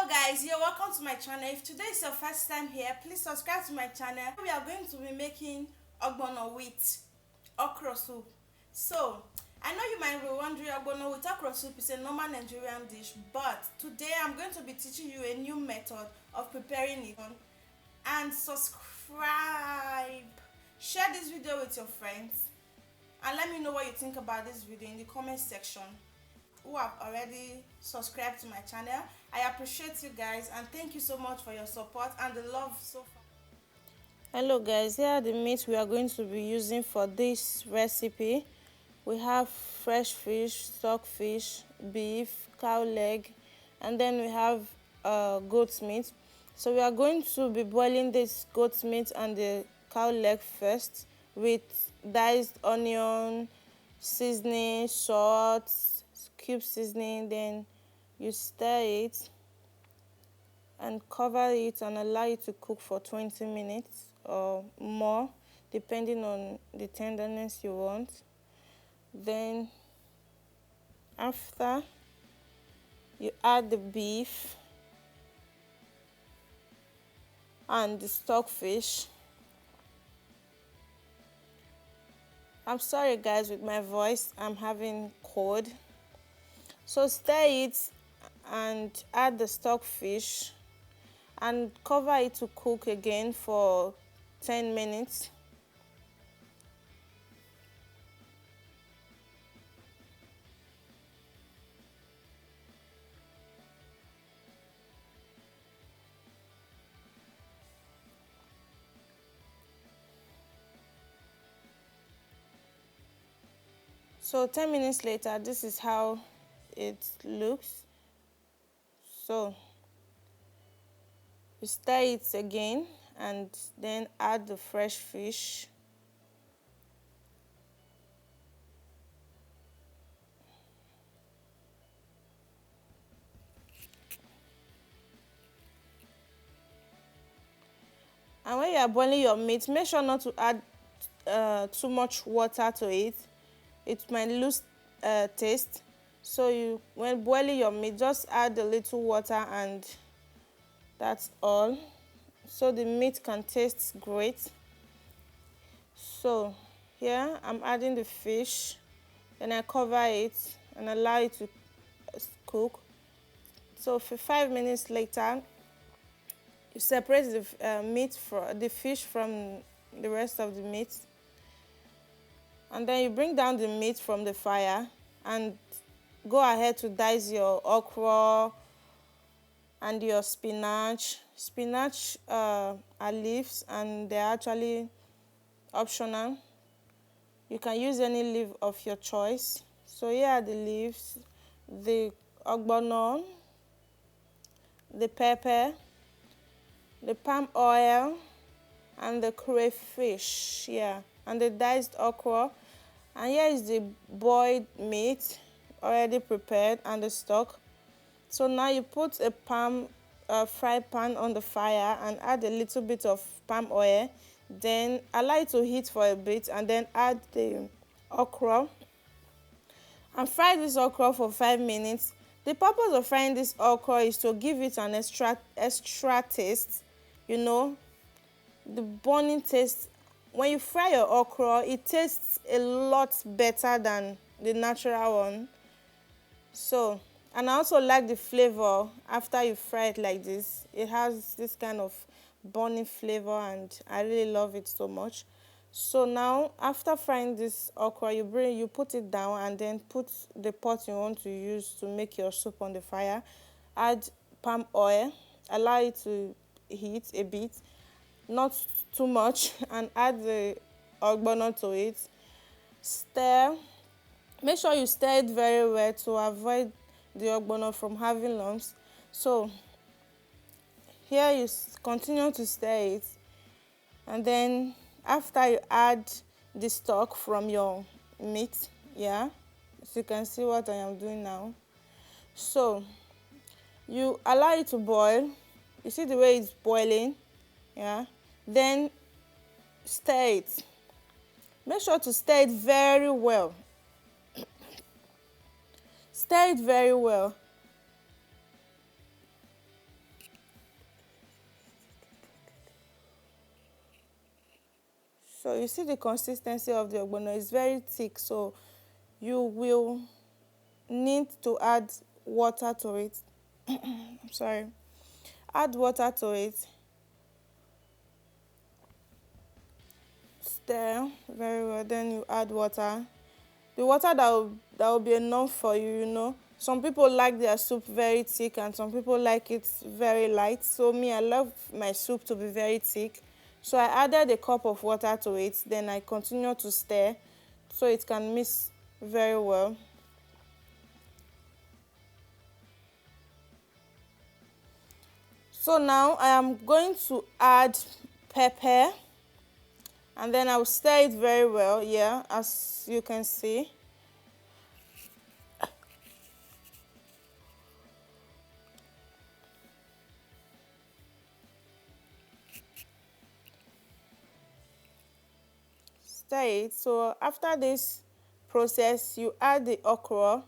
Hello guys, you're welcome to my channel. If today is your first time here, please subscribe to my channel. We are going to be making ogbono with okra soup. So I know you might be wondering, ogbono with okra soup is a normal Nigerian dish, but today I'm going to be teaching you a new method of preparing it. And subscribe, share this video with your friends, and let me know what you think about this video in the comment section. Who have already subscribed to my channel, I appreciate you guys, and thank you so much for your support and the love so far. Hello guys, here are the meats we are going to be using for this recipe. We have fresh fish, stockfish, beef, cow leg, and then we have goat's meat. So we are going to be boiling this goat's meat and the cow leg first with diced onion, seasoning, salt, cube seasoning. Then you stir it and cover it and allow it to cook for 20 minutes or more, depending on the tenderness you want. Then after, you add the beef and the stockfish. I'm sorry guys with my voice, I'm having cold. So stir it and add the stockfish and cover it to cook again for 10 minutes. So 10 minutes later, this is how it looks. So you stir it again and then add the fresh fish. And when you are boiling your meat, make sure not to add too much water to it. It might lose taste. So when boiling your meat, just add a little water and that's all. So the meat can taste great. So here I'm adding the fish, then I cover it and allow it to cook. So for 5 minutes later, you separate the fish from the rest of the meat, and then you bring down the meat from the fire and go ahead to dice your okra and your spinach. Spinach are leaves and they're actually optional. You can use any leaf of your choice. So here are the leaves, the ogbono, the pepper, the palm oil, and the crayfish, and the diced okra. And here is the boiled meat already prepared and the stock. So now you put a fry pan on the fire and add a little bit of palm oil. Then allow it to heat for a bit and then add the okra. And fry this okra for 5 minutes. The purpose of frying this okra is to give it an extra taste. You know, the burning taste. When you fry your okra, it tastes a lot better than the natural one. So, and I also like the flavor after you fry it like this. It has this kind of burning flavor and I really love it so much. So now, after frying this okra, you put it down and then put the pot you want to use to make your soup on the fire. Add palm oil, allow it to heat a bit, not too much, and add the ogbono to it. Stir. Make sure you stir it very well to avoid the ogbono from having lumps. So here you continue to stir it, and then after you add the stock from your meat, so you can see what I am doing now. So you allow it to boil. You see the way it's boiling, then stir it. Make sure to stir it very well. Stir it very well. So you see the consistency of the ogbono is very thick, so you will need to add water to it. I'm sorry. Add water to it. Stir very well, then you add water. The water that will be enough for you, you know. Some people like their soup very thick and some people like it very light. So me, I love my soup to be very thick. So I added a cup of water to it. Then I continue to stir so it can mix very well. So now I am going to add pepper and then I will stir it very well, yeah, as you can see. Stir it. So after this process, you add the okra.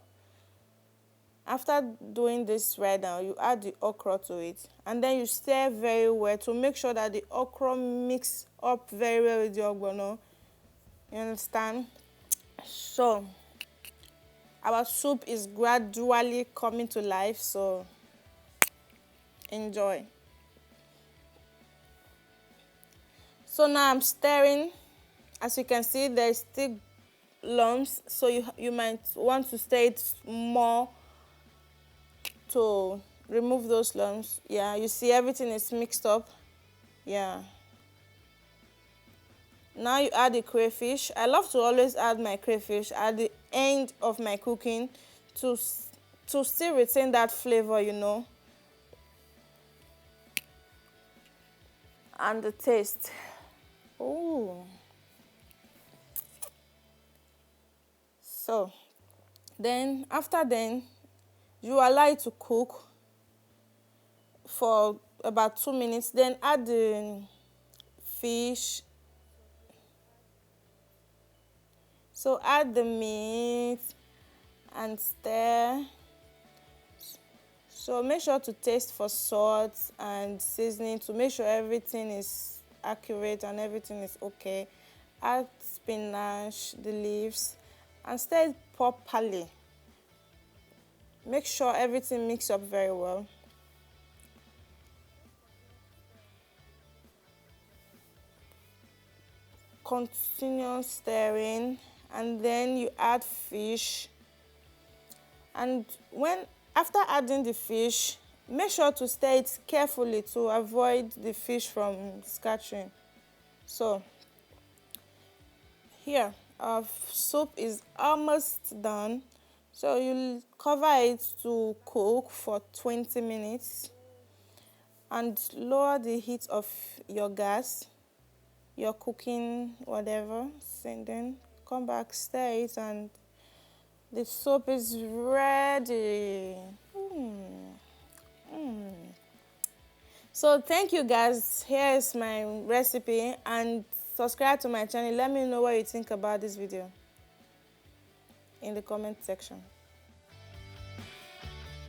After doing this right now, you add the okra to it and then you stir very well to make sure that the okra mix up very well with the ogbono. You understand? So our soup is gradually coming to life, so enjoy. So now I'm stirring. As you can see, there's still lumps, so you might want to stir it more to remove those lumps. Yeah, you see everything is mixed up. Yeah. Now you add the crayfish. I love to always add my crayfish at the end of my cooking to still retain that flavor, you know, and the taste. Ooh. So then after then you allow it to cook for about 2 minutes, then add the fish. So add the meat and stir. So make sure to taste for salt and seasoning to make sure everything is accurate and everything is okay. Add spinach, the leaves, and stir it properly. Make sure everything mixes up very well. Continue stirring and then you add fish. And after adding the fish, make sure to stir it carefully to avoid the fish from scattering. So here, our soup is almost done. So you'll cover it to cook for 20 minutes and lower the heat of your gas, your cooking, whatever. And then come back, stir it, and the soup is ready. So thank you guys. Here is my recipe and subscribe to my channel. Let me know what you think about this video in the comment section.